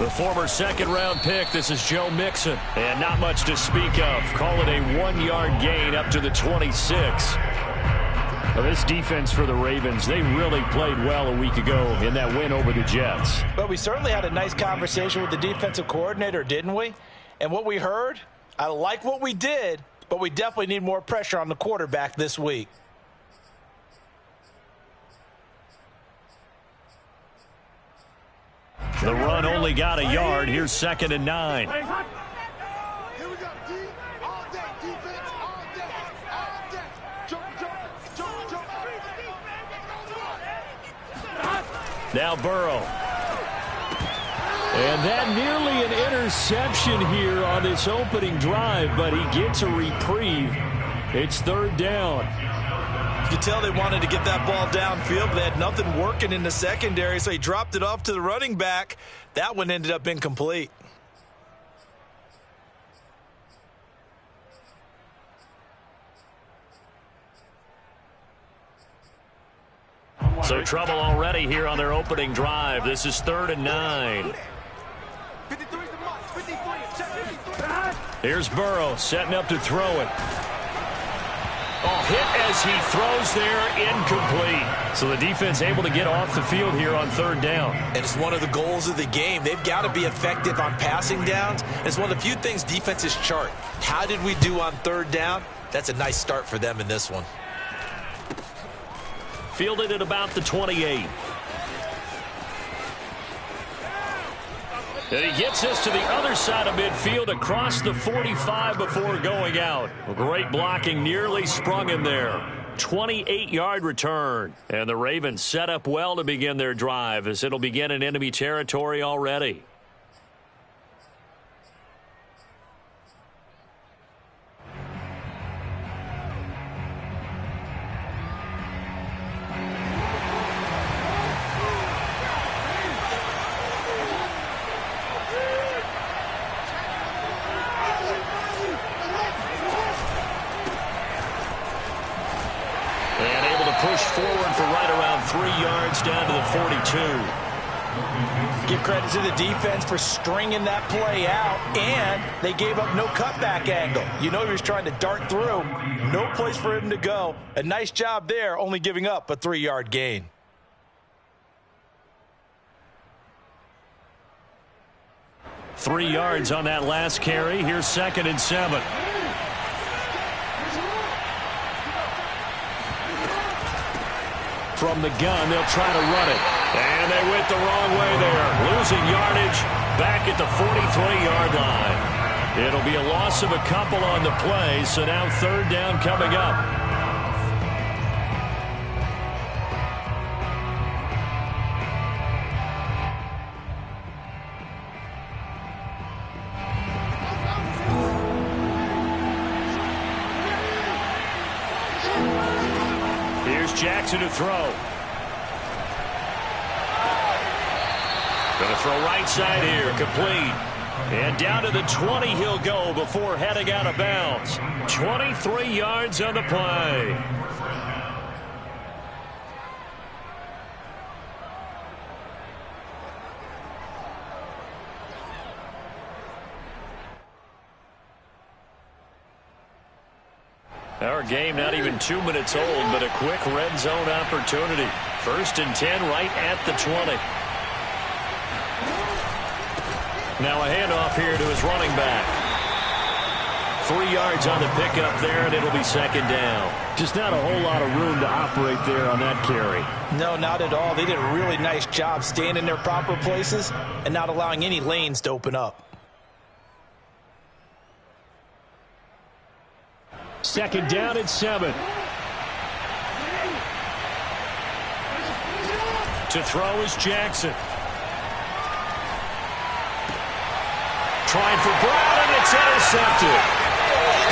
The former second-round pick, this is Joe Mixon. And not much to speak of. Call it a 1-yard gain up to the 26. Well, this defense for the Ravens, they really played well a week ago in that win over the Jets. But we certainly had a nice conversation with the defensive coordinator, didn't we? And what we heard, I like what we did, but we definitely need more pressure on the quarterback this week. The run only got a yard. Here's 2nd and 9. Now Burrow. And that nearly an interception here on this opening drive, but he gets a reprieve. It's 3rd down. You could tell they wanted to get that ball downfield, but they had nothing working in the secondary, so he dropped it off to the running back. That one ended up incomplete. So trouble already here on their opening drive. This is 3rd and 9. Here's Burrow setting up to throw it. Oh, hit as he throws there, incomplete. So the defense able to get off the field here on 3rd down. And it's one of the goals of the game. They've got to be effective on passing downs. It's one of the few things defenses chart. How did we do on 3rd down? That's a nice start for them in this one. Fielded at about the 28. And he gets us to the other side of midfield across the 45 before going out. Great blocking, nearly sprung him there. 28-yard return. And the Ravens set up well to begin their drive as it'll begin in enemy territory already. Push forward for right around 3 yards down to the 42. Give credit to the defense for stringing that play out, and they gave up no cutback angle. You know he was trying to dart through. No place for him to go. A nice job there, only giving up a 3-yard gain. Three yards on that last carry. Here's 2nd and 7. From the gun, they'll try to run it. And they went the wrong way there. Losing yardage back at the 43-yard line. It'll be a loss of a couple on the play, so now 3rd down coming up. Jackson to throw. Going to throw right side here, complete. And down to the 20 he'll go before heading out of bounds. 23 yards on the play. Our game not even 2 minutes old, but a quick red zone opportunity. 1st and 10 right at the 20. Now a handoff here to his running back. 3 yards on the pickup there, and it'll be 2nd down. Just not a whole lot of room to operate there on that carry. No, not at all. They did a really nice job staying in their proper places and not allowing any lanes to open up. 2nd down and 7. To throw is Jackson. Trying for Brown, and it's intercepted.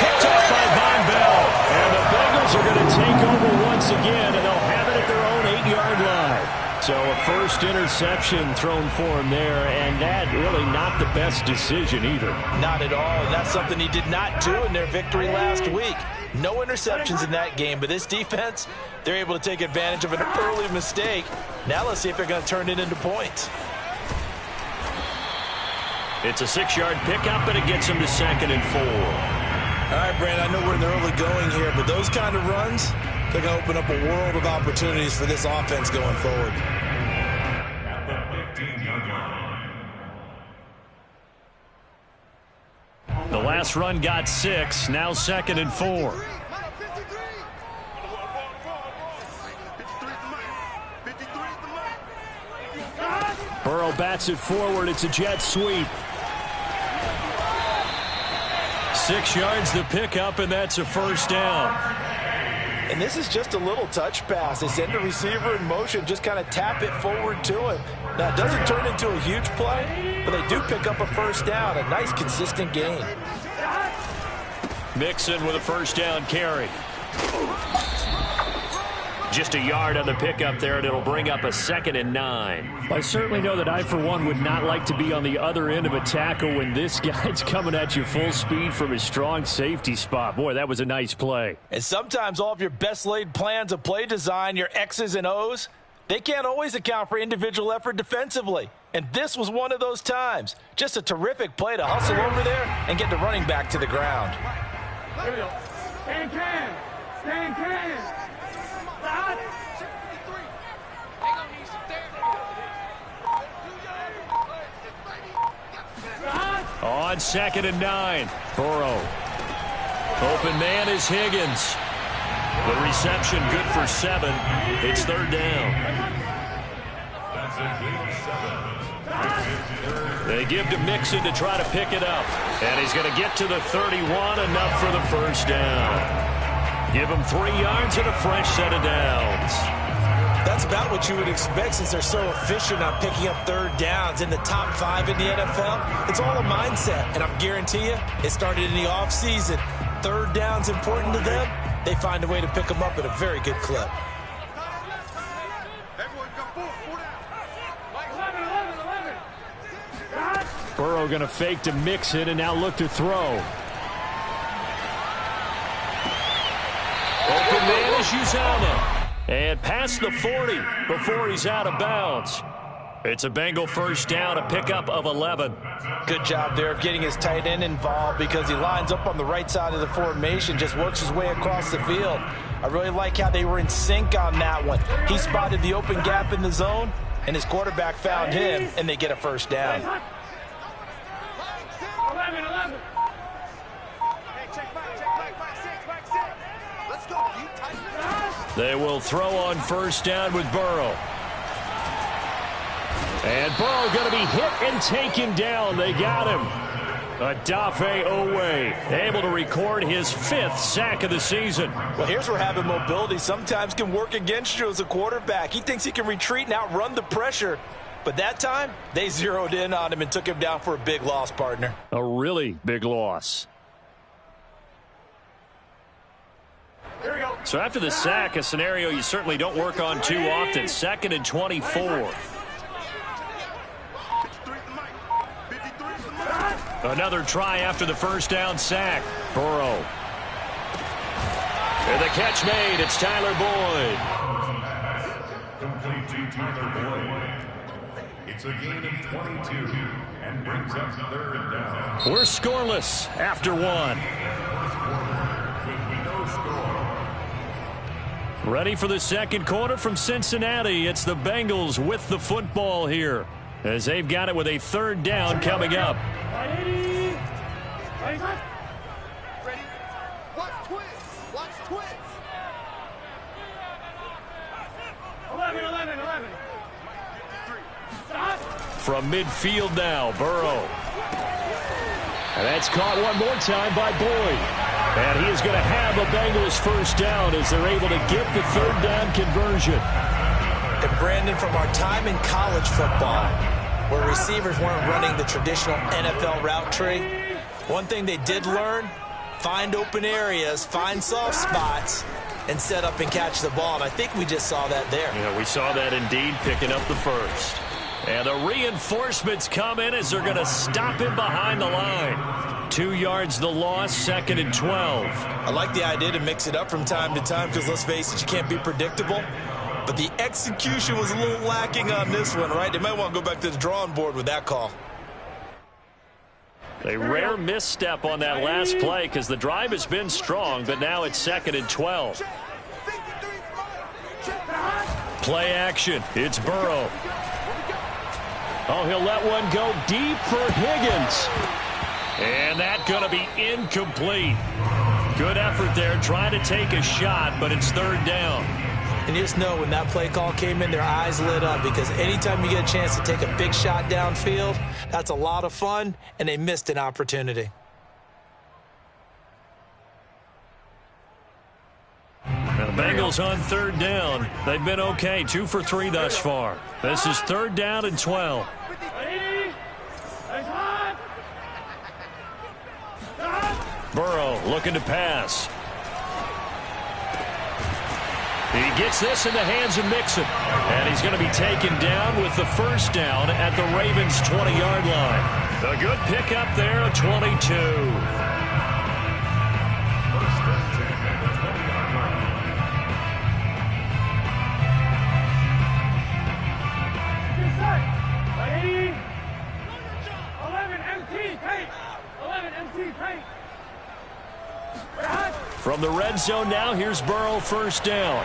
Picked off by Von Bell. And the Bengals are going to take over once again, and they'll have it at their own 8-yard line. So a first interception thrown for him there, and that really not the best decision either. Not at all, and that's something he did not do in their victory last week. No interceptions in that game, but this defense, they're able to take advantage of an early mistake. Now let's see if they're going to turn it into points. It's a 6-yard pickup, and it gets him to 2nd and 4. All right, Brandon, I know we're in the early going here, but those kind of runs, they're going to open up a world of opportunities for this offense going forward. The last run got 6, now 2nd and 4. Burrow bats it forward. It's a jet sweep. 6 yards the pickup, and that's a first down. And this is just a little touch pass. They send the receiver in motion, just kind of tap it forward to him. Now, it doesn't turn into a huge play, but they do pick up a first down. A nice, consistent gain. Mixon with a first down carry. Just a yard on the pickup there, and it'll bring up a 2nd and 9. I certainly know that I, for one, would not like to be on the other end of a tackle when this guy's coming at you full speed from his strong safety spot. Boy, that was a nice play. And sometimes all of your best laid plans of play design, your X's and O's, they can't always account for individual effort defensively. And this was one of those times. Just a terrific play to hustle over there and get the running back to the ground. Here we go. Stand can. Stand can. On 2nd and 9, Burrow. Open man is Higgins. The reception good for 7. It's 3rd down. They give to Mixon to try to pick it up. And he's going to get to the 31, enough for the first down. Give him 3 yards and a fresh set of downs. That's about what you would expect since they're so efficient on picking up 3rd downs in the top 5 in the NFL. It's all a mindset, and I guarantee you it started in the offseason. 3rd down's important to them. They find a way to pick them up at a very good clip. Burrow going to fake to Mixon and now look to throw. Open man is Uzomah. And past the 40 before he's out of bounds. It's a Bengal first down, a pickup of 11. Good job there of getting his tight end involved because he lines up on the right side of the formation, just works his way across the field. I really like how they were in sync on that one. He spotted the open gap in the zone, and his quarterback found him, and they get a first down. 11. They will throw on first down with Burrow. And Burrow going to be hit and taken down. They got him. Yr2Wk6 able to record his 5th sack of the season. Well, here's where having mobility sometimes can work against you as a quarterback. He thinks he can retreat and outrun the pressure. But that time, they zeroed in on him and took him down for a big loss, partner. A really big loss. So after the sack, a scenario you certainly don't work on too often. 2nd and 24. Another try after the first down sack. Burrow. And the catch made. It's Tyler Boyd. Complete to Tyler Boyd. It's a gain of 22 and brings up 3rd down. We're scoreless after 1. Ready for the second quarter from Cincinnati. It's the Bengals with the football here as they've got it with a 3rd down coming up. Ready? Watch twist. 11. From midfield now, Burrow. And that's caught one more time by Boyd. And he is going to have a Bengals first down as they're able to get the 3rd down conversion. And Brandon, from our time in college football, where receivers weren't running the traditional NFL route tree, one thing they did learn, find open areas, find soft spots, and set up and catch the ball. And I think we just saw that there. Yeah, we saw that indeed, picking up the first. And the reinforcements come in as they're going to stop him behind the line. 2 yards the loss, 2nd and 12. I like the idea to mix it up from time to time because, let's face it, you can't be predictable. But the execution was a little lacking on this one, right? They might want to go back to the drawing board with that call. A rare misstep on that last play because the drive has been strong, but now it's 2nd and 12. Play action. It's Burrow. Oh, he'll let one go deep for Higgins. And that's going to be incomplete. Good effort there trying to take a shot, but it's 3rd down. And you just know when that play call came in, their eyes lit up because anytime you get a chance to take a big shot downfield, that's a lot of fun, and they missed an opportunity. Now the Bengals on 3rd down. They've been okay, 2 for 3 thus far. This is 3rd down and 12. Burrow looking to pass. He gets this in the hands of Mixon. And he's going to be taken down with the 1st down at the Ravens' 20-yard line. A good pickup there, a 22. From the red zone now, here's Burrow, 1st down.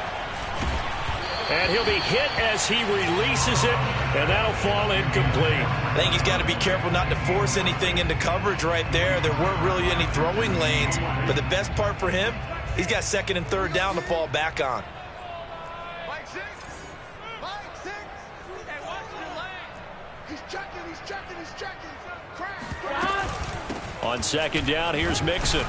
And he'll be hit as he releases it, and that'll fall incomplete. I think he's got to be careful not to force anything into coverage right there. There weren't really any throwing lanes, but the best part for him, he's got 2nd and 3rd down to fall back on. Mike 6. Mike 6. Hey, watch your legs. He's checking. Crack. On 2nd down, here's Mixon.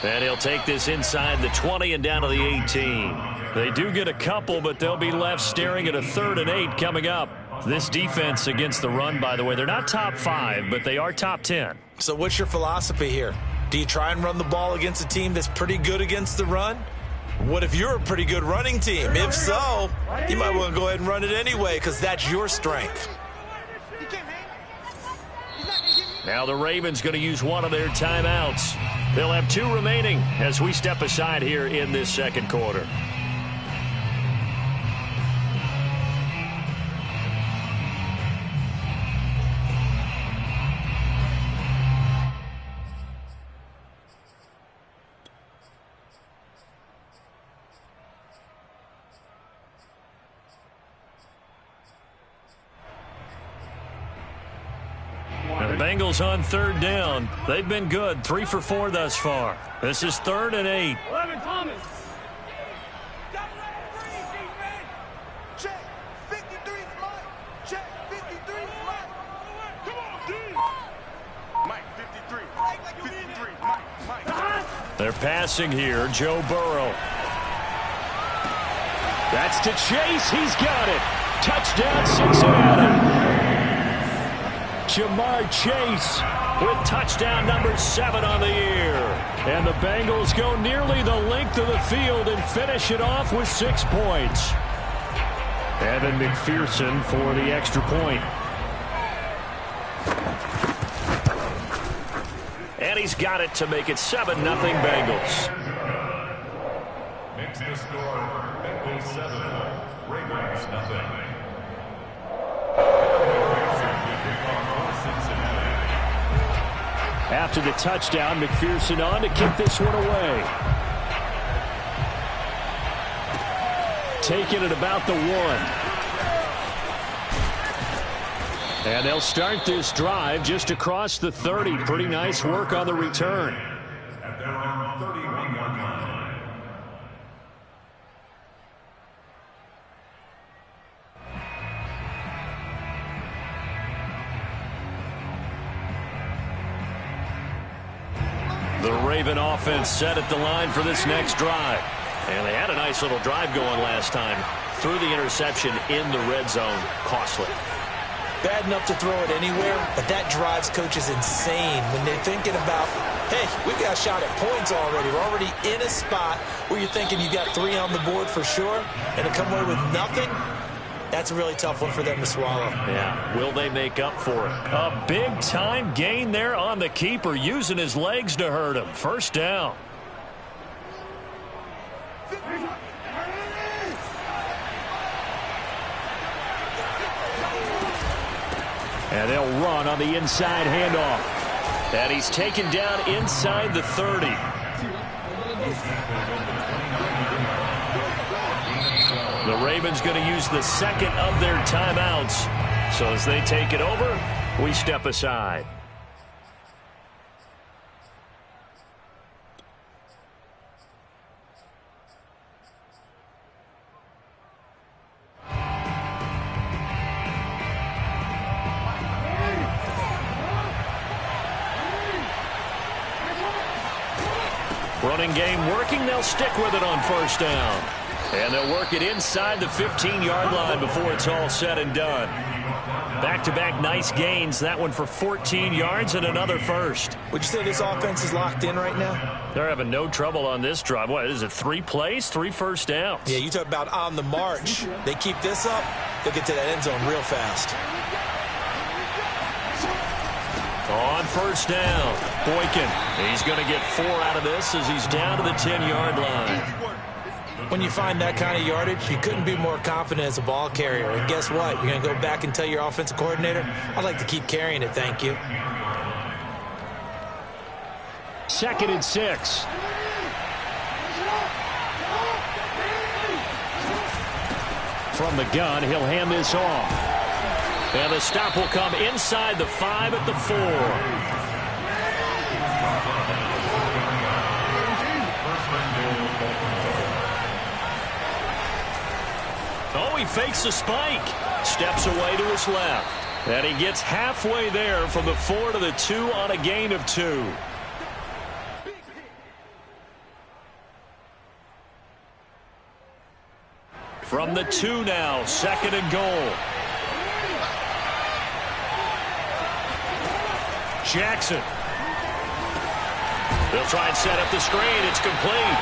And he'll take this inside the 20 and down to the 18. They do get a couple, but they'll be left staring at a 3rd and 8 coming up. This defense against the run, by the way, they're not top 5, but they are top 10. So what's your philosophy here? Do you try and run the ball against a team that's pretty good against the run? What if you're a pretty good running team? If so, you might want to go ahead and run it anyway because that's your strength. Now the Ravens going to use one of their timeouts. They'll have 2 remaining as we step aside here in this 2nd quarter. Now the Bengals on 3rd down. They've been good, 3 for 4 thus far. This is 3rd and 8. 11 Thomas. Check. 53 Mike. Check. 53 Mike. Come on, dude. Mike 53. 53 Mike. They're passing here. Joe Burrow. That's to Chase. He's got it. Touchdown, Cincinnati. Jamar Chase with touchdown number 7 on the year. And the Bengals go nearly the length of the field and finish it off with 6 points. Evan McPherson for the extra point. And he's got it to make it 7-0 Bengals. Makes the score Bengals 7, Ravens nothing. After the touchdown, McPherson on to kick this one away. Taking it about the 1. And they'll start this drive just across the 30. Pretty nice work on the return. At their own 31-yard line. The Raven offense set at the line for this next drive. And they had a nice little drive going last time. Threw the interception in the red zone. Costly. Bad enough to throw it anywhere, but that drives coaches insane when they're thinking about, hey, we've got a shot at points already. We're already in a spot where you're thinking you got 3 on the board for sure, and to come away with nothing, that's a really tough one for them to swallow. Yeah, will they make up for it? A big-time gain there on the keeper, using his legs to hurt him. 1st down. And they'll run on the inside handoff. And he's taken down inside the 30. The Ravens going to use the second of their timeouts. So as they take it over, we step aside. Running game working. They'll stick with it on first down. And they'll work it inside the 15-yard line before it's all said and done. Back-to-back nice gains. That one for 14 yards and another first. Would you say this offense is locked in right now? They're having no trouble on this drive. What is it, 3 plays, 3 first downs? Yeah, you talk about on the march. They keep this up, they'll get to that end zone real fast. On first down, Boykin. He's going to get 4 out of this as he's down to the 10-yard line. When you find that kind of yardage, you couldn't be more confident as a ball carrier. And guess what? You're going to go back and tell your offensive coordinator, I'd like to keep carrying it, thank you. 2nd and 6. From the gun, he'll hand this off. And the stop will come inside the 5 at the 4. Oh, he fakes a spike. Steps away to his left. And he gets halfway there from the 4 to the 2 on a gain of 2. From the 2 now, 2nd and goal. Jackson. They'll try and set up the screen. It's complete.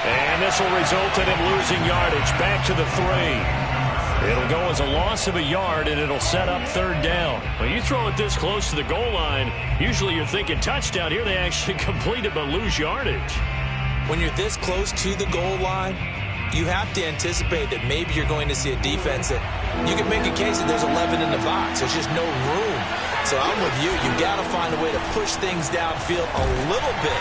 And this will result in him losing yardage. Back to the 3. It'll go as a loss of a yard, and it'll set up 3rd down. When you throw it this close to the goal line, usually you're thinking touchdown. Here they actually complete it but lose yardage. When you're this close to the goal line, you have to anticipate that maybe you're going to see a defense that you can make a case that there's 11 in the box. There's just no room. So I'm with you. You've got to find a way to push things downfield a little bit.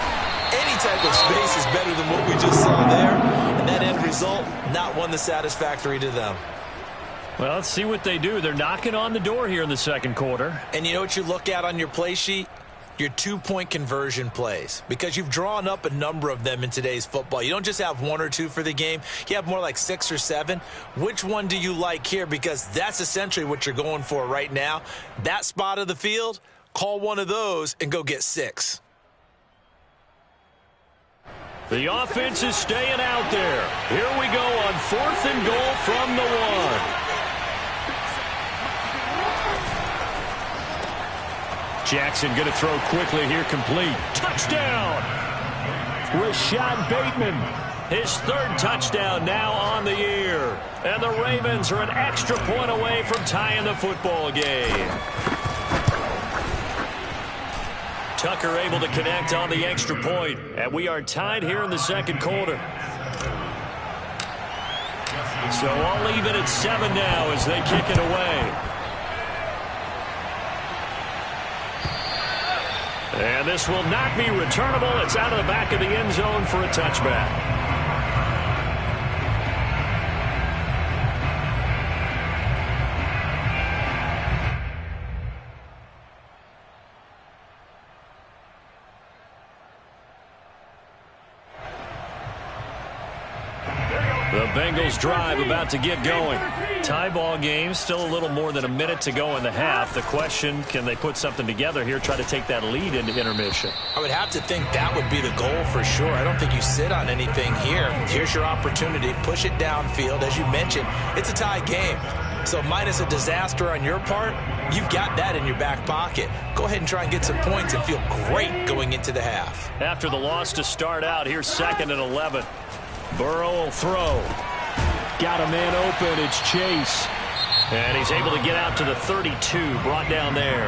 Any type of space is better than what we just saw there. And that end result, not one that's satisfactory to them. Well, let's see what they do. They're knocking on the door here in the 2nd quarter. And you know what you look at on your play sheet? Your 2-point conversion plays, because you've drawn up a number of them in today's football. You don't just have 1 or 2 for the game. You have more like 6 or 7. Which one do you like here? Because that's essentially what you're going for right now. That spot of the field, call one of those and go get 6. The offense is staying out there. Here we go on 4th and goal from the 1. Jackson going to throw quickly here, complete. Touchdown! Rashad Bateman, his 3rd touchdown now on the year. And the Ravens are an extra point away from tying the football game. Tucker able to connect on the extra point. And we are tied here in the 2nd quarter. So all even at 7 now as they kick it away. And this will not be returnable. It's out of the back of the end zone for a touchback. The Bengals drive about to get going. Tie ball game, still a little more than a minute to go in the half. The question, can they put something together here, try to take that lead into intermission? I would have to think that would be the goal for sure. I don't think you sit on anything here. Here's your opportunity. Push it downfield. As you mentioned, it's a tie game. So minus a disaster on your part, you've got that in your back pocket. Go ahead and try and get some points and feel great going into the half. After the loss to start out, here's 2nd and 11. Burrow will throw. Got a man open. It's Chase. And he's able to get out to the 32, brought down there.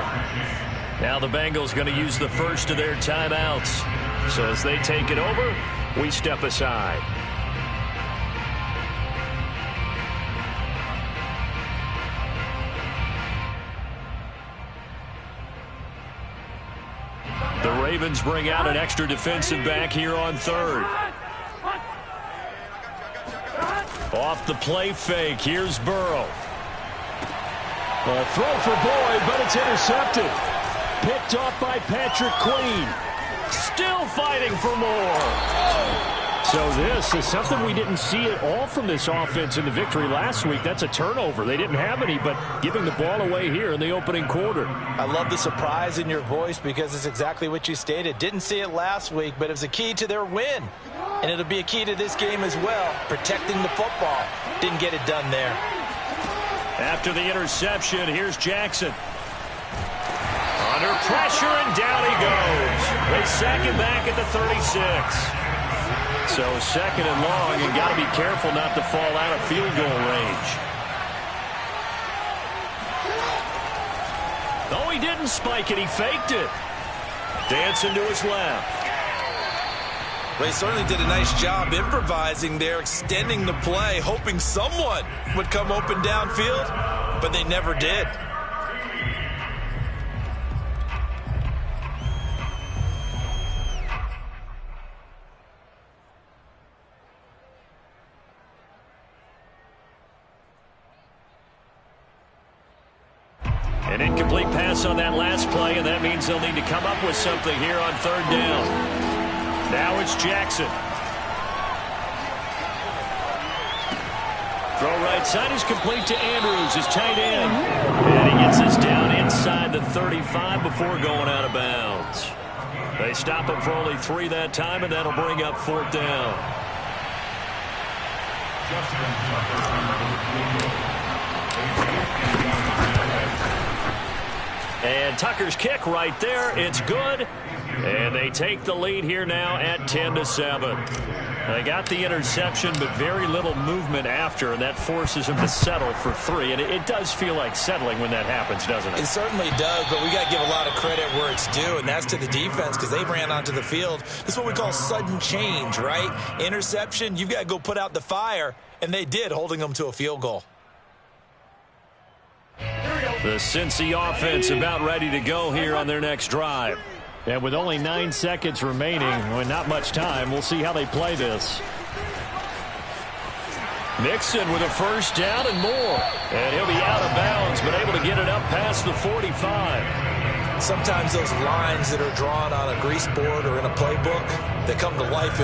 Now the Bengals going to use the first of their timeouts. So as they take it over, we step aside. The Ravens bring out an extra defensive back here on third. Off the play fake, here's Burrow. A throw for Boyd, but it's intercepted. Picked off by Patrick Queen. Still fighting for more. So this is something we didn't see at all from this offense in the victory last week. That's a turnover. They didn't have any, but giving the ball away here in the opening quarter. I love the surprise in your voice because it's exactly what you stated. Didn't see it last week, but it was a key to their win. And it'll be a key to this game as well, protecting the football. Didn't get it done there. After the interception, here's Jackson. Under pressure, and down he goes. They sack him back at the 36. So second and long, and got to be careful not to fall out of field goal range. Oh, he didn't spike it. He faked it. Dancing to his left. They certainly did a nice job improvising there, extending the play, hoping someone would come open downfield, but they never did. An incomplete pass on that last play, and that means they'll need to come up with something here on third down. Now it's Jackson. Throw right side is complete to Andrews, his tight end. And he gets us down inside the 35 before going out of bounds. They stop him for only 3 that time, and that'll bring up fourth down. And Tucker's kick right there. It's good. And they take the lead here now at 10-7. They got the interception, but very little movement after, and that forces them to settle for 3. And it does feel like settling when that happens, doesn't it? It certainly does, but we got to give a lot of credit where it's due, and that's to the defense because they ran onto the field. This is what we call sudden change, right? Interception, you've got to go put out the fire, and they did, holding them to a field goal. The Cincy offense about ready to go here on their next drive. And with only 9 seconds remaining, well, not much time, we'll see how they play this. Mixon with a first down and more. And he'll be out of bounds, but able to get it up past the 45. Sometimes those lines that are drawn on a grease board or in a playbook, they come to life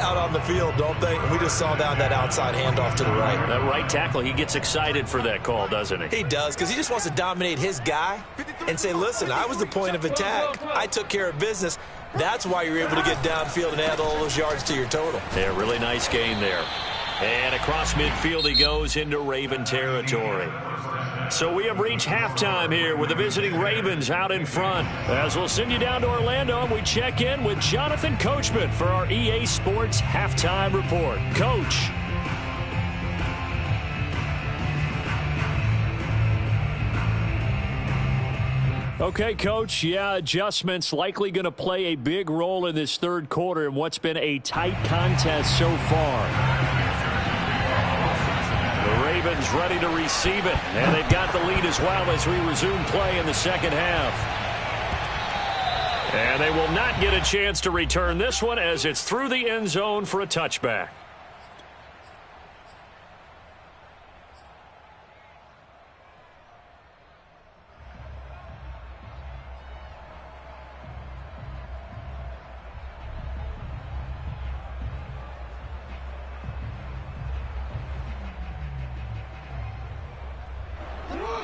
out on the field, don't they? And we just saw down that outside handoff to the right. That right tackle, he gets excited for that call, doesn't he? He does, because he just wants to dominate his guy and say, listen, I was the point of attack. I took care of business. That's why you're able to get downfield and add all those yards to your total. Yeah, really nice gain there. And across midfield he goes into Raven territory. So we have reached halftime here with the visiting Ravens out in front. As we'll send you down to Orlando, and we check in with Jonathan Coachman for our EA Sports Halftime Report. Coach. Okay, Coach, yeah, adjustments likely going to play a big role in this third quarter in what's been a tight contest so far. The Ravens ready to receive it, and they've got the lead as well as we resume play in the second half. And they will not get a chance to return this one as it's through the end zone for a touchback.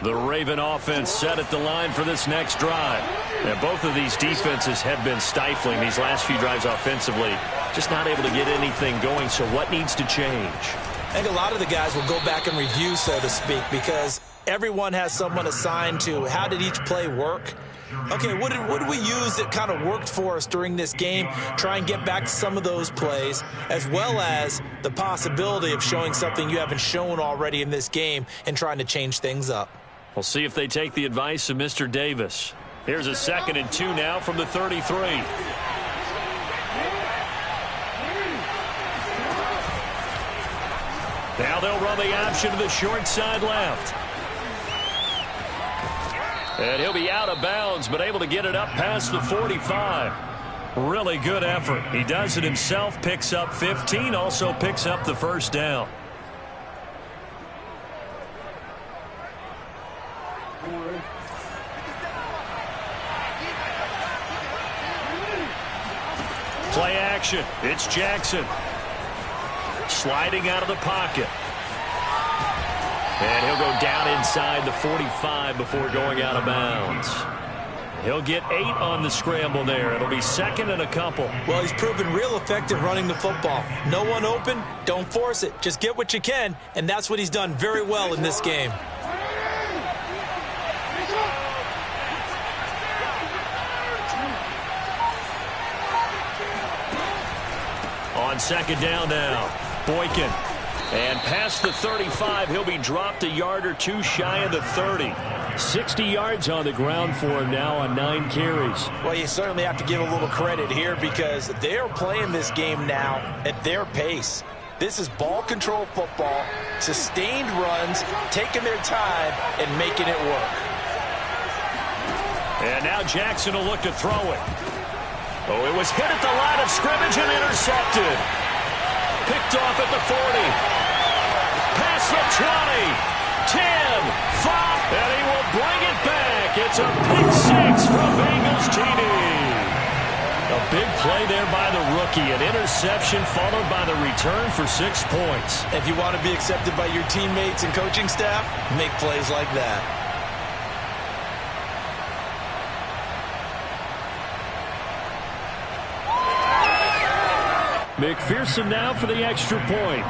The Raven offense set at the line for this next drive. And both of these defenses have been stifling these last few drives offensively. Just not able to get anything going, so what needs to change? I think a lot of the guys will go back and review, so to speak, because everyone has someone assigned to how did each play work. Okay, what did we use that kind of worked for us during this game? Try and get back to some of those plays, as well as the possibility of showing something you haven't shown already in this game and trying to change things up. We'll see if they take the advice of Mr. Davis. Here's a 2nd and 2 now from the 33. Now they'll run the option to the short side left. And he'll be out of bounds, but able to get it up past the 45. Really good effort. He does it himself, picks up 15, also picks up the first down. Play action. It's Jackson. Sliding out of the pocket. And he'll go down inside the 45 before going out of bounds. He'll get 8 on the scramble there. It'll be second and a couple. Well, he's proven real effective running the football. No one open, don't force it. Just get what you can, and that's what he's done very well in this game. On second down now, Boykin. And past the 35, he'll be dropped a yard or two shy of the 30. 60 yards on the ground for him now on 9 carries. Well, you certainly have to give a little credit here because they are playing this game now at their pace. This is ball control football, sustained runs, taking their time and making it work. And now Jackson will look to throw it. Oh, it was hit at the line of scrimmage and intercepted. Picked off at the 40. Past the 20. 10. 5. And he will bring it back. It's a pick 6 from Bengals TD. A big play there by the rookie. An interception followed by the return for 6 points. If you want to be accepted by your teammates and coaching staff, make plays like that. McPherson now for the extra point.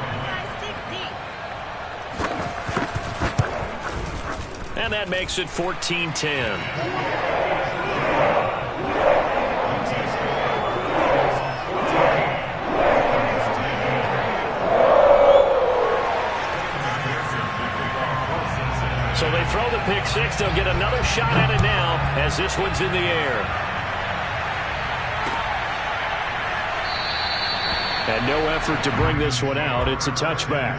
And that makes it 14-10. So they throw the pick 6. They'll get another shot at it now as this one's in the air. And no effort to bring this one out. It's a touchback.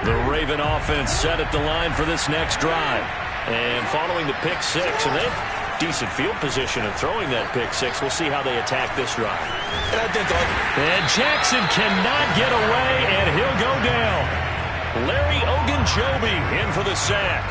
The Raven offense set at the line for this next drive. And following the pick 6, and they have decent field position in throwing that pick 6. We'll see how they attack this drive. And Jackson cannot get away, and he'll go down. Larry Ogunjobi in for the sack.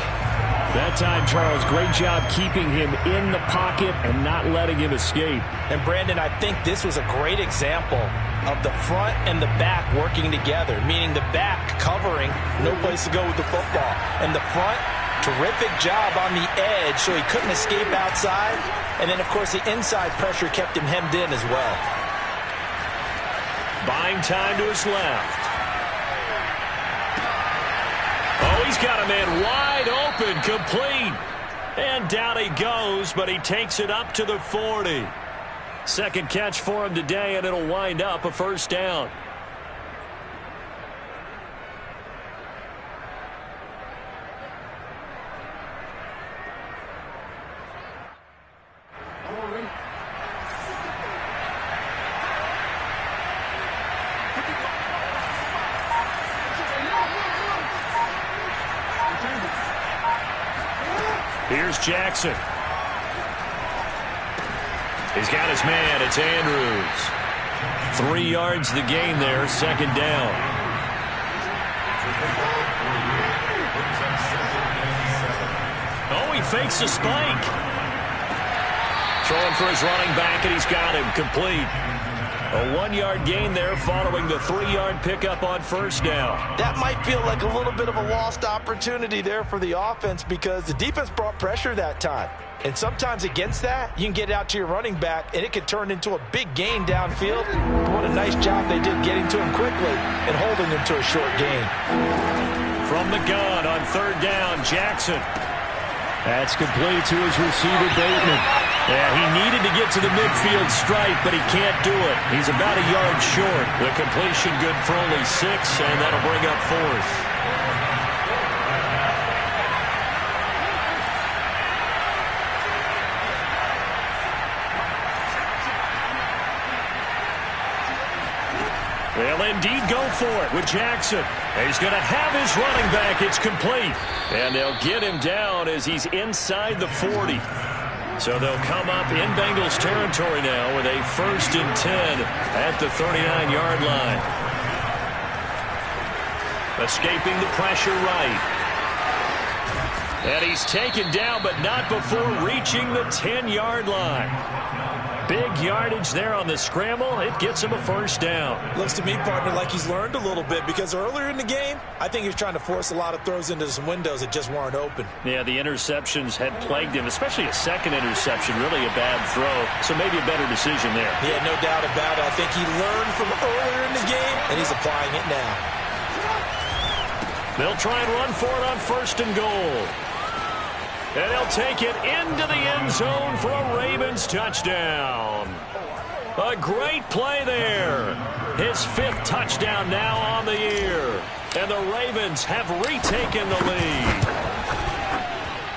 That time, Charles, great job keeping him in the pocket and not letting him escape. And, Brandon, I think this was a great example of the front and the back working together, meaning the back covering, no place to go with the football. And the front, terrific job on the edge so he couldn't escape outside. And then, of course, the inside pressure kept him hemmed in as well. Buying time to his left. Oh, he's got a man wide open, complete. And down he goes, but he takes it up to the 40. Second catch for him today, and it'll wind up a first down. Here's Jackson. He's got his man. It's Andrews. 3 yards the gain there. Second down. Oh, he fakes a spike. Throwing for his running back, and he's got him. Complete. A 1-yard gain there following the 3-yard pickup on first down. That might feel like a little bit of a lost opportunity there for the offense because the defense brought pressure that time. And sometimes against that, you can get out to your running back, and it could turn into a big gain downfield. What a nice job they did getting to him quickly and holding him to a short gain. From the gun on third down, Jackson. That's complete to his receiver, Bateman. Yeah, he needed to get to the midfield stripe, but he can't do it. He's about a yard short. The completion good for only 6, and that'll bring up fourth. indeed go for it with Jackson. He's going to have his running back. It's complete. And they'll get him down as he's inside the 40. So they'll come up in Bengals territory now with a 1st and 10 at the 39-yard line. Escaping the pressure right. And he's taken down, but not before reaching the 10-yard line. Big yardage there on the scramble. It gets him a 1st down. Looks to me, partner, like he's learned a little bit, because earlier in the game, I think he was trying to force a lot of throws into some windows that just weren't open. Yeah, the interceptions had plagued him, especially a second interception, really a bad throw. So maybe a better decision there. Yeah, no doubt about it. I think he learned from earlier in the game, and he's applying it now. They'll try and run for it on 1st and goal. And he'll take it into the end zone for a Ravens touchdown. A great play there. His 5th touchdown now on the year. And the Ravens have retaken the lead.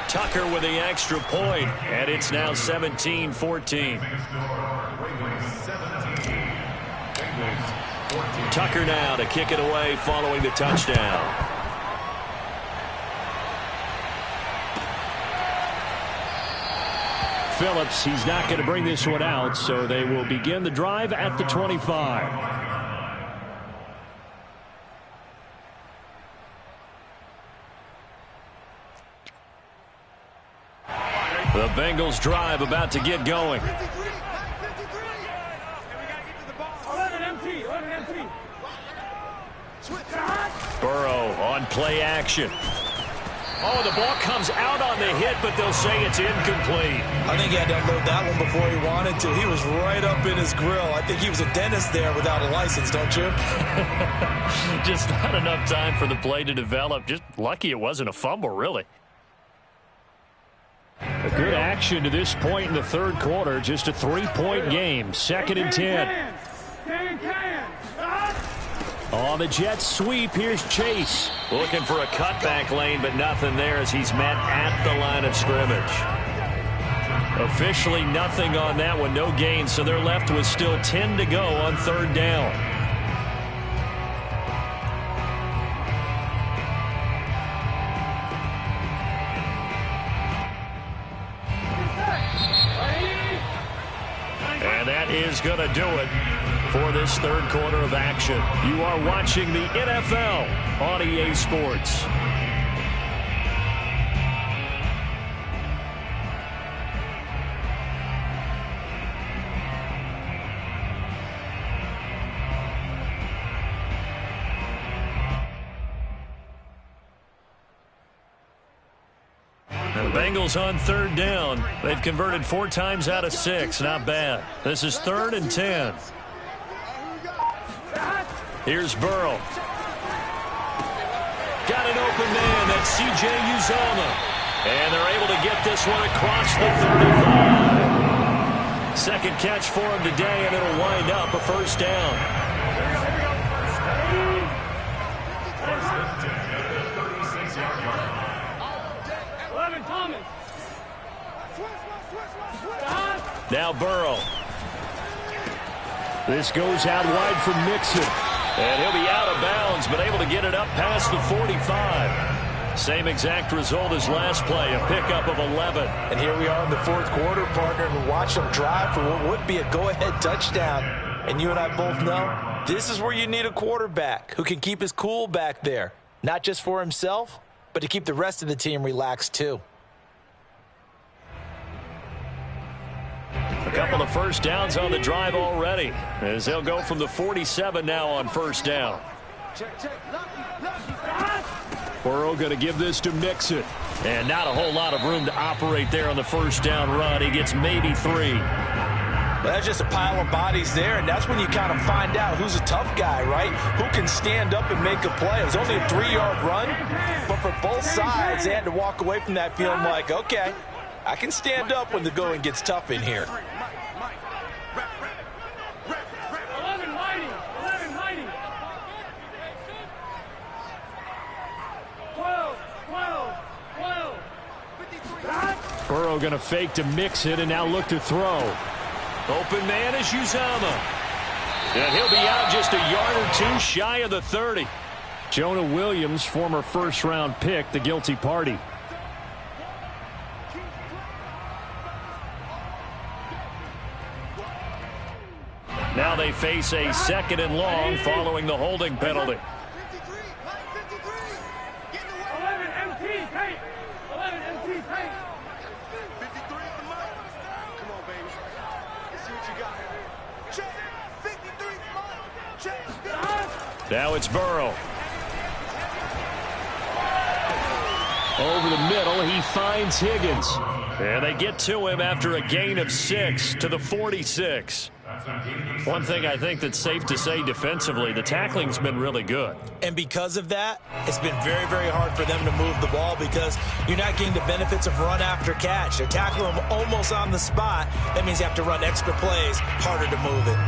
Tucker with the extra point, and it's now 17-14. Tucker now to kick it away following the touchdown. Phillips, he's not going to bring this one out, so they will begin the drive at the 25. The Bengals drive about to get going. 11 empty. Burrow on play action. Oh, the ball comes out on the hit, but they'll say it's incomplete. I think he had to unload that one before he wanted to. He was right up in his grill. I think he was a dentist there without a license, don't you? Just not enough time for the play to develop. Just lucky it wasn't a fumble, really. A good action to this point in the 3rd quarter. Just a 3-point game. 2nd and 10. On the Jets sweep, here's Chase. Looking for a cutback lane, but nothing there as he's met at the line of scrimmage. Officially nothing on that one, no gain, so they're left with still 10 to go on 3rd down. And that is going to do it for this 3rd quarter of action. You are watching the NFL on EA Sports. The Bengals on 3rd down. They've converted 4 times out of 6. Not bad. This is 3rd and 10. Here's Burrow. Got an open man. That's C.J. Uzomah. And they're able to get this one across the 35. Second catch for him today, and it'll wind up a 1st down. Now Burrow. This goes out wide for Mixon. And he'll be out of bounds, but able to get it up past the 45. Same exact result as last play, a pickup of 11. And here we are in the 4th quarter, partner, and watch them drive for what would be a go-ahead touchdown. And you and I both know this is where you need a quarterback who can keep his cool back there. Not just for himself, but to keep the rest of the team relaxed too. A couple of 1st downs on the drive already, as they'll go from the 47 now on 1st down. Burrow going to give this to Mixon. And not a whole lot of room to operate there on the 1st down run. He gets maybe 3. That's just a pile of bodies there, and that's when you kind of find out who's a tough guy, right? Who can stand up and make a play. It was only a 3-yard run, but for both sides, they had to walk away from that feeling like, okay, I can stand up when the going gets tough in here. Burrow going to fake to mix it and now look to throw. Open man is Uzomah. And he'll be out just a yard or two shy of the 30. Jonah Williams, former first-round pick, the guilty party. Now they face a 2nd and long following the holding penalty. 11 MT tape. 11 MT tape. 53 is the mark. Come on, baby. Let's see what you got. Check. 53 is the mark. Check. Now it's Burrow. Over the middle, he finds Higgins. And they get to him after a gain of 6 to the 46. One thing I think that's safe to say defensively, the tackling's been really good. And because of that, it's been very, very hard for them to move the ball because you're not getting the benefits of run after catch. They're tackling them almost on the spot. That means you have to run extra plays, harder to move it.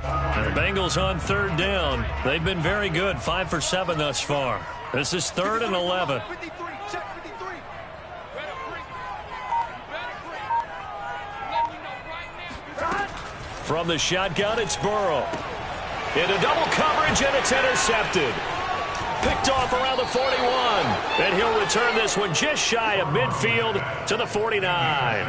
And the Bengals on 3rd down. They've been very good, 5 for 7 thus far. This is 3rd and 11. 53. Check 53. From the shotgun, it's Burrow. Into double coverage, and it's intercepted. Picked off around the 41. And he'll return this one just shy of midfield to the 49.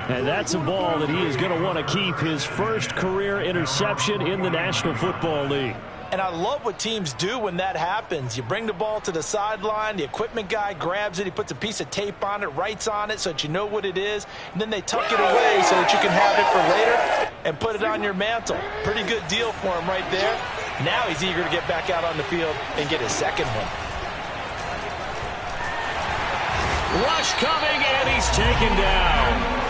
And that's a ball that he is going to want to keep, his first career interception in the National Football League. And I love what teams do when that happens. You bring the ball to the sideline, the equipment guy grabs it, he puts a piece of tape on it, writes on it so that you know what it is, and then they tuck it away so that you can have it for later and put it on your mantle. Pretty good deal for him right there. Now he's eager to get back out on the field and get his second one. Rush coming, and he's taken down.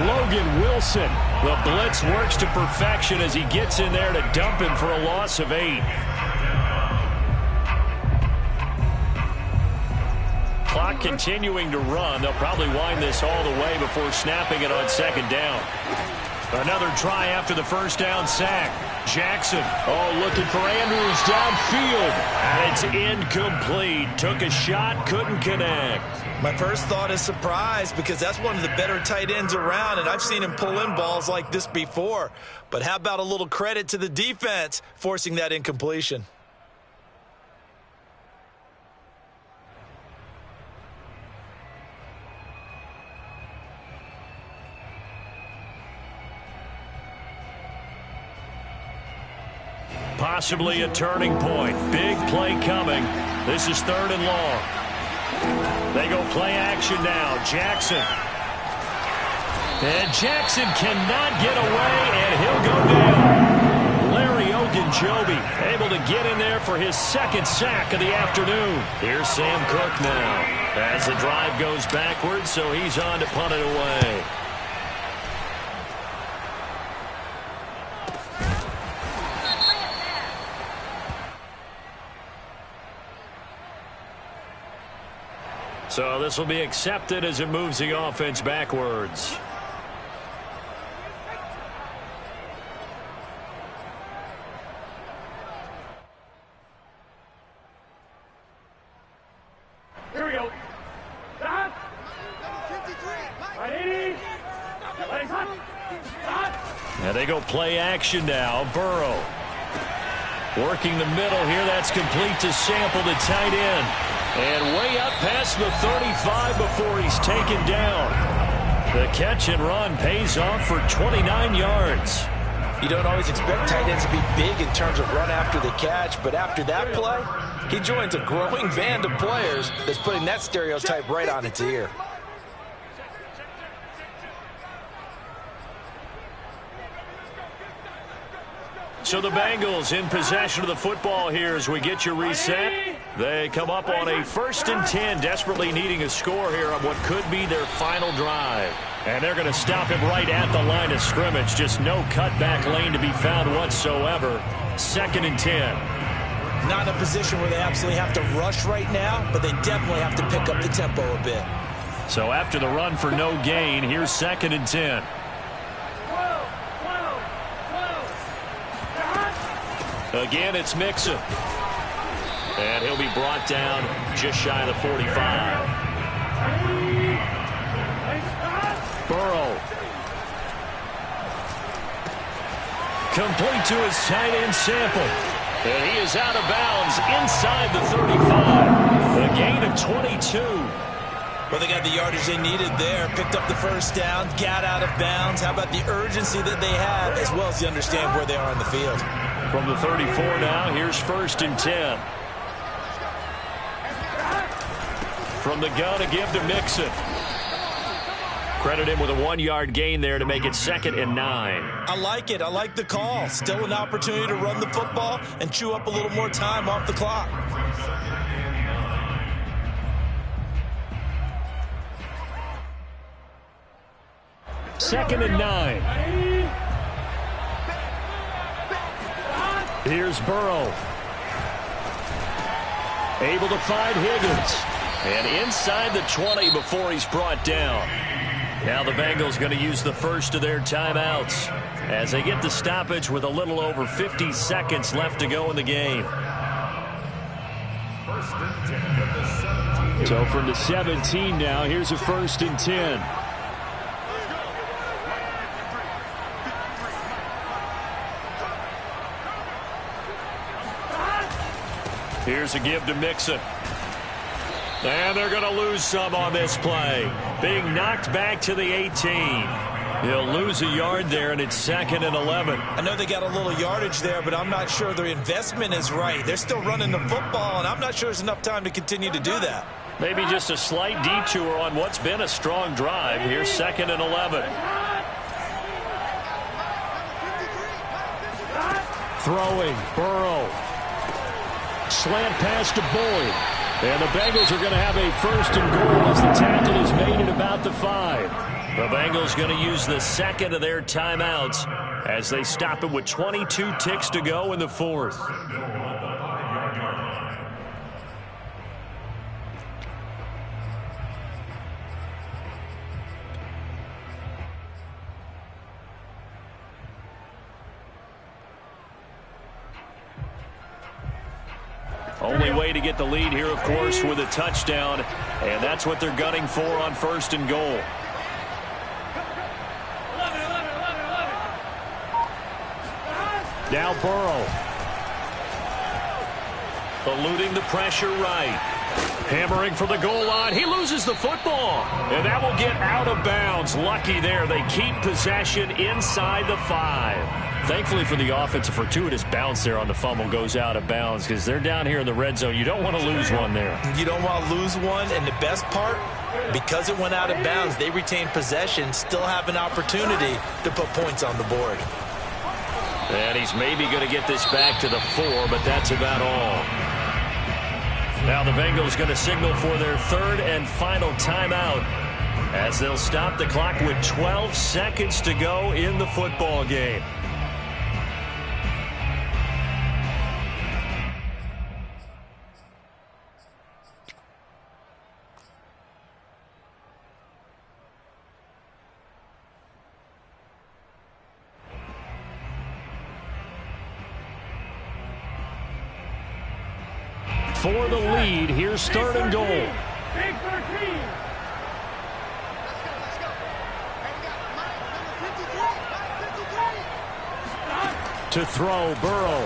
Logan Wilson. The blitz works to perfection as he gets in there to dump him for a loss of 8. Clock continuing to run. They'll probably wind this all the way before snapping it on 2nd down. Another try after the first down sack. Jackson, looking for Andrews downfield. And it's incomplete. Took a shot, couldn't connect. My first thought is surprise because that's one of the better tight ends around, and I've seen him pull in balls like this before. But how about a little credit to the defense forcing that incompletion? Possibly a turning point. Big play coming. This is 3rd and long. They go play action now. Jackson. And Jackson cannot get away, and he'll go down. Larry Ogunjobi able to get in there for his 2nd sack of the afternoon. Here's Sam Cook now as the drive goes backwards, so he's on to punt it away. So this will be accepted as it moves the offense backwards. Here we go. Stop. 53. Ready. Play hot. Stop. And they go play action now. Burrow. Working the middle here. That's complete to Sample, the tight end. And way up past the 35 before he's taken down. The catch and run pays off for 29 yards. You don't always expect tight ends to be big in terms of run after the catch, but after that play, he joins a growing band of players that's putting that stereotype right on its ear. So the Bengals in possession of the football here as we get you reset. They come up on a 1st and 10, desperately needing a score here on what could be their final drive. And they're going to stop him right at the line of scrimmage. Just no cutback lane to be found whatsoever. 2nd and 10. Not in a position where they absolutely have to rush right now, but they definitely have to pick up the tempo a bit. So after the run for no gain, here's 2nd and 10. Again, it's Mixon. And he'll be brought down just shy of the 45. Burrow. Complete to his tight end Sample. And he is out of bounds inside the 35. A gain of 22. Well, they got the yardage they needed there. Picked up the first down, got out of bounds. How about the urgency that they have, as well as they understand where they are on the field. From the 34 now, here's 1st and 10. From the gun, a give to Mixon. Credit him with a 1-yard gain there to make it 2nd and 9. I like it. I like the call. Still an opportunity to run the football and chew up a little more time off the clock. Second and 9. Here's Burrow. Able to find Higgins. And inside the 20 before he's brought down. Now the Bengals going to use the first of their timeouts as they get the stoppage with a little over 50 seconds left to go in the game. So from the 17 now, here's a 1st and 10. Here's a give to Mixon. And they're going to lose some on this play. Being knocked back to the 18. He'll lose a yard there, and it's 2nd and 11. I know they got a little yardage there, but I'm not sure their investment is right. They're still running the football, and I'm not sure there's enough time to continue to do that. Maybe just a slight detour on what's been a strong drive. Here's 2nd and 11. Throwing, Burrow. Slant pass to Boyd. And the Bengals are going to have a 1st and goal as the tackle is made at about the 5. The Bengals going to use the 2nd of their timeouts as they stop it with 22 ticks to go in the 4th. Only way to get the lead here, of course, with a touchdown, and that's what they're gunning for on 1st and goal. Now Burrow. Eluding the pressure right. Hammering for the goal line. He loses the football, and that will get out of bounds. Lucky there. They keep possession inside the 5. Thankfully for the offense, a fortuitous bounce there on the fumble goes out of bounds because they're down here in the red zone. You don't want to lose one there. You don't want to lose one, and the best part, because it went out of bounds, they retain possession, still have an opportunity to put points on the board. And he's maybe going to get this back to the 4, but that's about all. Now the Bengals going to signal for their 3rd and final timeout as they'll stop the clock with 12 seconds to go in the football game. For the lead, here's 3rd and goal. Big 13. To throw, Burrow.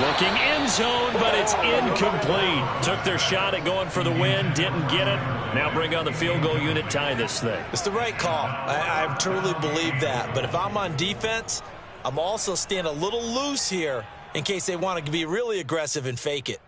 Looking end zone, but it's incomplete. Took their shot at going for the win, didn't get it. Now bring on the field goal unit, tie this thing. It's the right call. I truly believe that. But if I'm on defense, I'm also staying a little loose here in case they want to be really aggressive and fake it.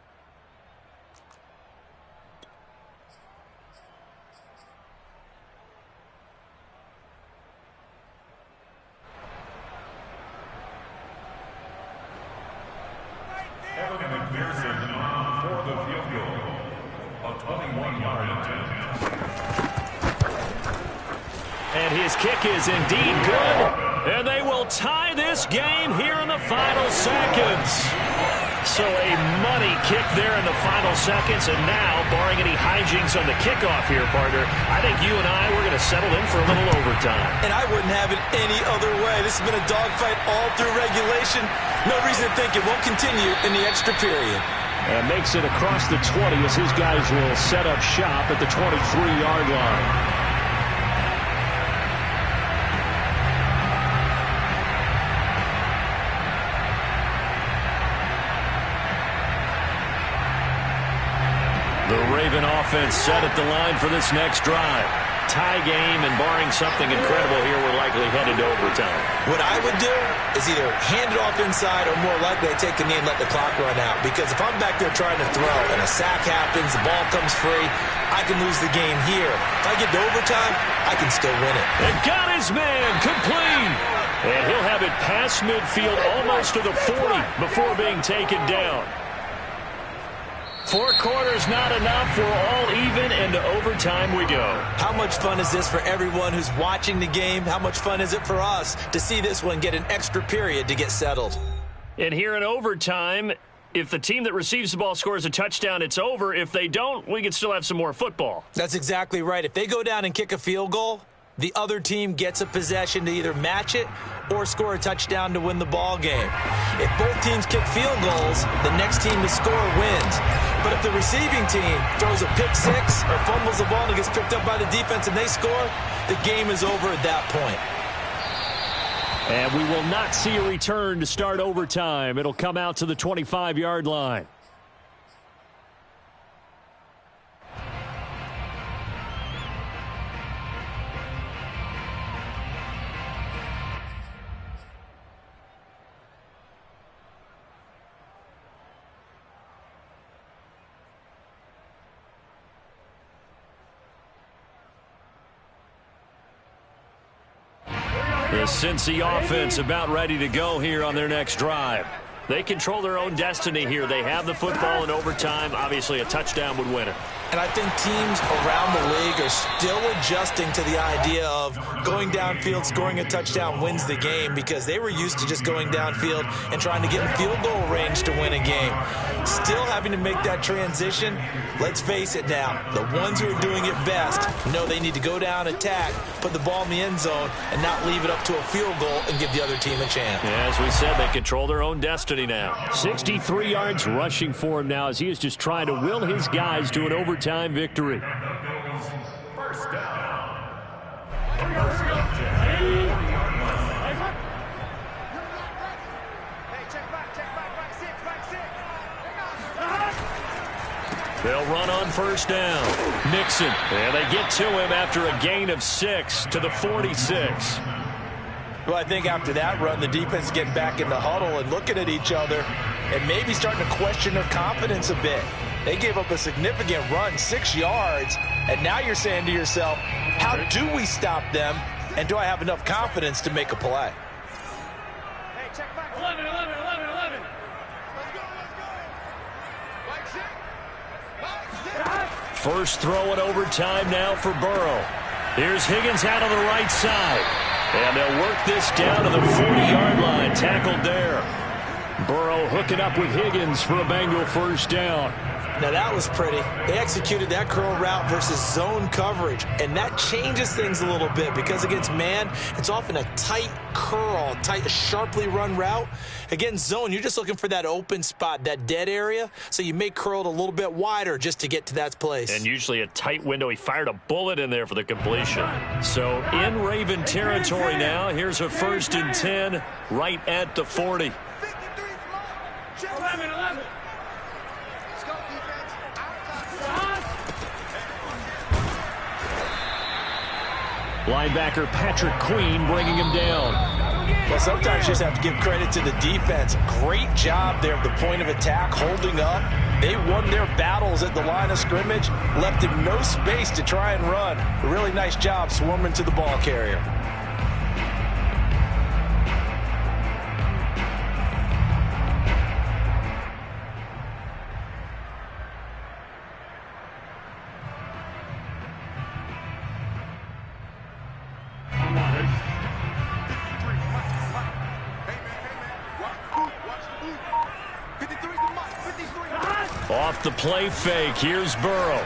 For the field goal, a 21-yard attempt. And his kick is indeed good. And they will tie this game here in the final seconds. So a money kick there in the final seconds. And now, barring any hijinks on the kickoff here, partner, I think you and I, we're going to settle in for a little overtime. And I wouldn't have it any other way. This has been a dogfight all through regulation. No reason to think it won't continue in the extra period. And makes it across the 20 as his guys will set up shop at the 23-yard line. Raven offense set at the line for this next drive. Tie game, and barring something incredible here, we're likely headed to overtime. What I would do is either hand it off inside or more likely I take the knee and let the clock run out. Because if I'm back there trying to throw and a sack happens, the ball comes free, I can lose the game here. If I get to overtime, I can still win it. And got his man complete. And he'll have it past midfield almost to the 40 before being taken down. 4 quarters not enough. We're all even, and to overtime we go. How much fun is this for everyone who's watching the game? How much fun is it for us to see this one get an extra period to get settled? And here in overtime, if the team that receives the ball scores a touchdown, it's over. If they don't, we can still have some more football. That's exactly right. If they go down and kick a field goal, the other team gets a possession to either match it or score a touchdown to win the ball game. If both teams kick field goals, the next team to score wins. But if the receiving team throws a pick six or fumbles the ball and it gets picked up by the defense and they score, the game is over at that point. And we will not see a return to start overtime. It'll come out to the 25-yard line. The Cincy offense about ready to go here on their next drive. They control their own destiny here. They have the football in overtime. Obviously, a touchdown would win it. And I think teams around the league are still adjusting to the idea of going downfield, scoring a touchdown wins the game, because they were used to just going downfield and trying to get in field goal range to win a game. Still having to make that transition. Let's face it now, the ones who are doing it best know they need to go down, attack, put the ball in the end zone, and not leave it up to a field goal and give the other team a chance. Yeah, as we said, they control their own destiny now. 63 yards rushing for him now as he is just trying to will his guys to an overtime victory. First down. They'll run on first down. Nixon. And they get to him after a gain of 6 to the 46. Well, I think after that run, the defense is getting back in the huddle and looking at each other and maybe starting to question their confidence a bit. They gave up a significant run, 6 yards, and now you're saying to yourself, how do we stop them, and do I have enough confidence to make a play? Hey, check back. 11. First throw in overtime now for Burrow. Here's Higgins out on the right side. And they'll work this down to the 40-yard line. Tackled there. Burrow hooking up with Higgins for a Bengal first down. Now that was pretty. They executed that curl route versus zone coverage, and that changes things a little bit because against man, it's often a tight curl, tight, sharply run route. Against zone, you're just looking for that open spot, that dead area, so you may curl it a little bit wider just to get to that place. And usually a tight window. He fired a bullet in there for the completion. So in Raven territory now, here's a 1st and 10 right at the 40. 11. Linebacker Patrick Queen bringing him down. Well, sometimes you just have to give credit to the defense. Great job there at the point of attack, holding up. They won their battles at the line of scrimmage, left him no space to try and run. A really nice job swarming to the ball carrier. Off the play fake, here's Burrow.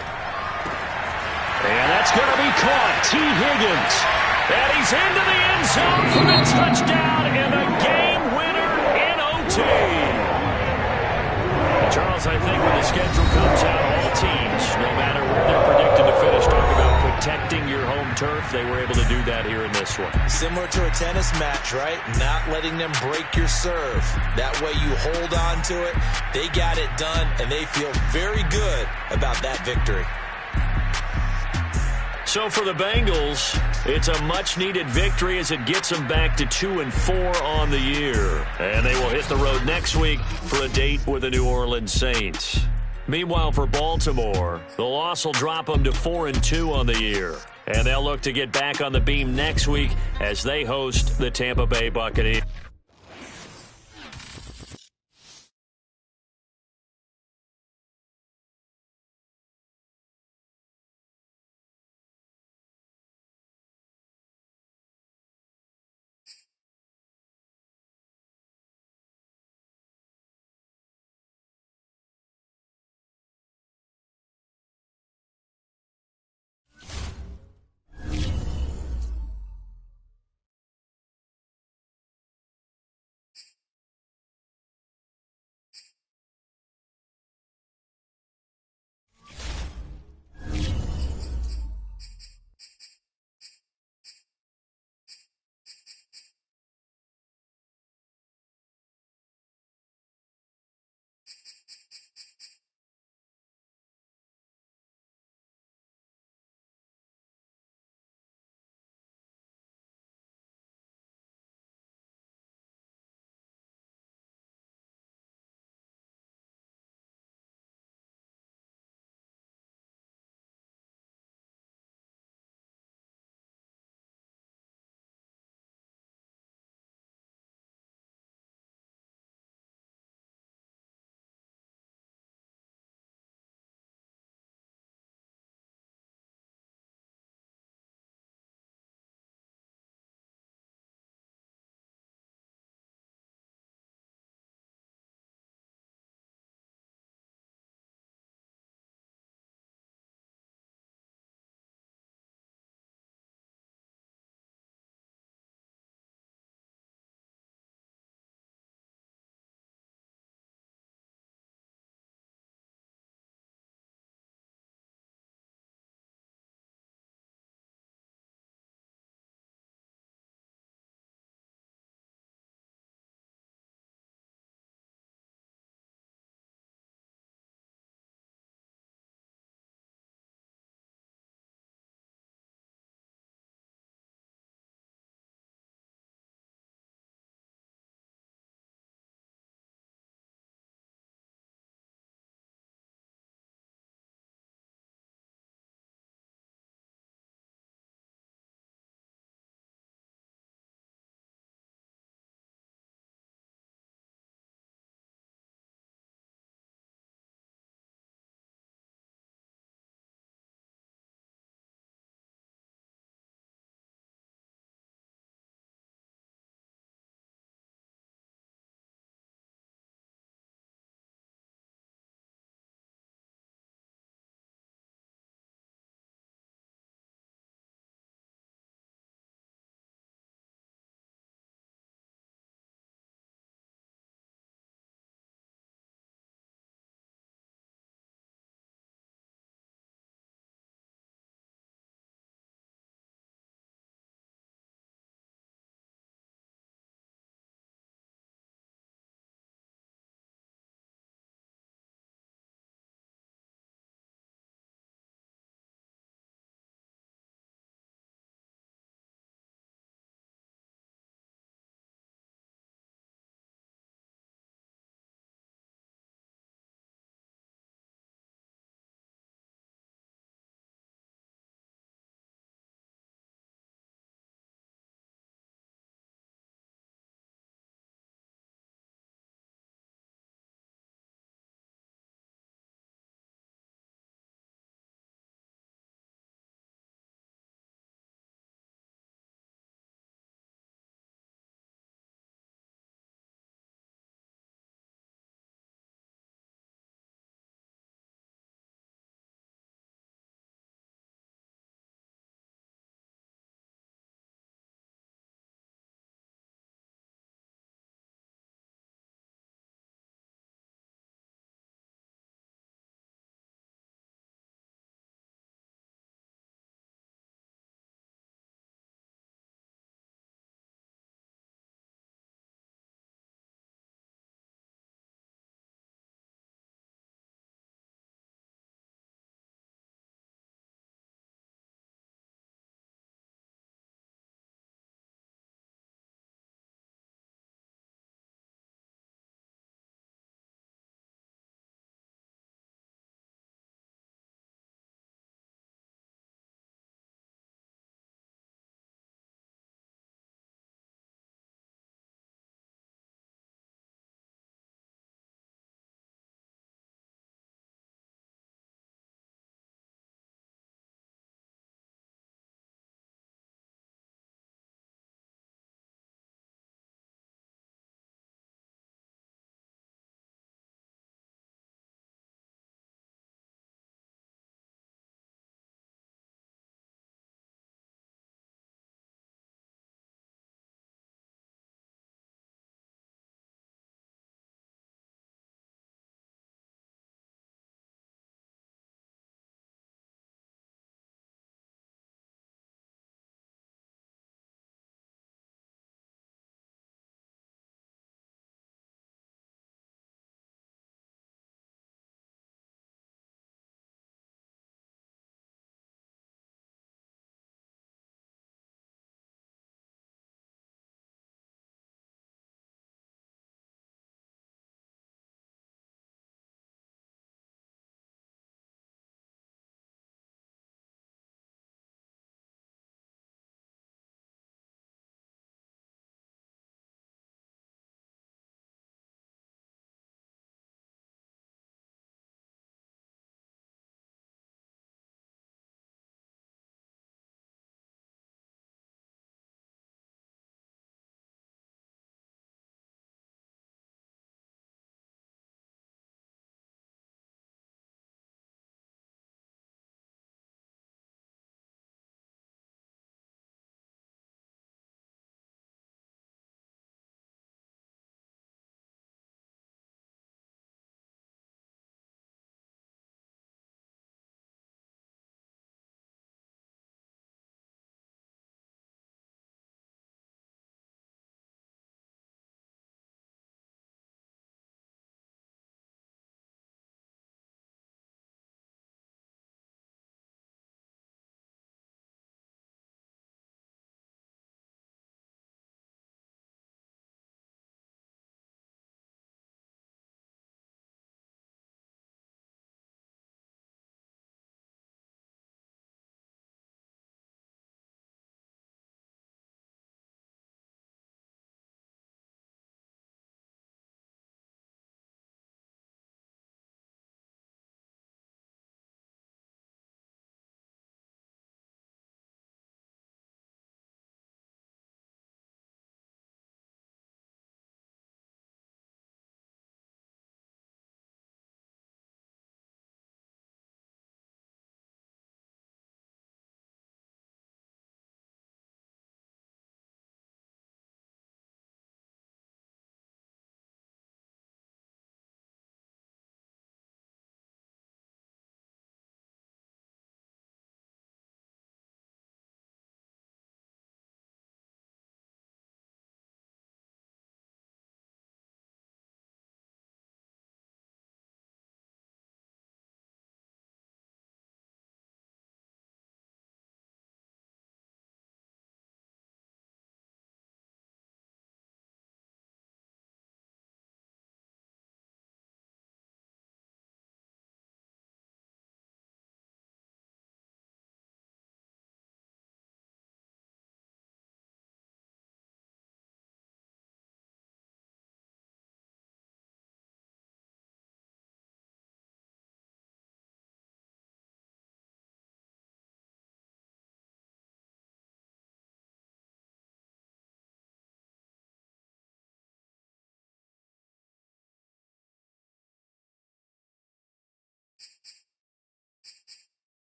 And that's going to be caught. T. Higgins. And he's into the end zone for the touchdown and a game winner in OT. Charles, I think when the schedule comes out, all teams, no matter where they're predicted to finish, talk about protecting your home turf. They were able to do that here in this this one. Similar to a tennis match, right? Not letting them break your serve. That way you hold on to it. They got it done, and they feel very good about that victory. So for the Bengals, it's a much-needed victory as it gets them back to 2-4 on the year. And they will hit the road next week for a date with the New Orleans Saints. Meanwhile, for Baltimore, the loss will drop them to 4-2 on the year. And they'll look to get back on the beam next week as they host the Tampa Bay Buccaneers.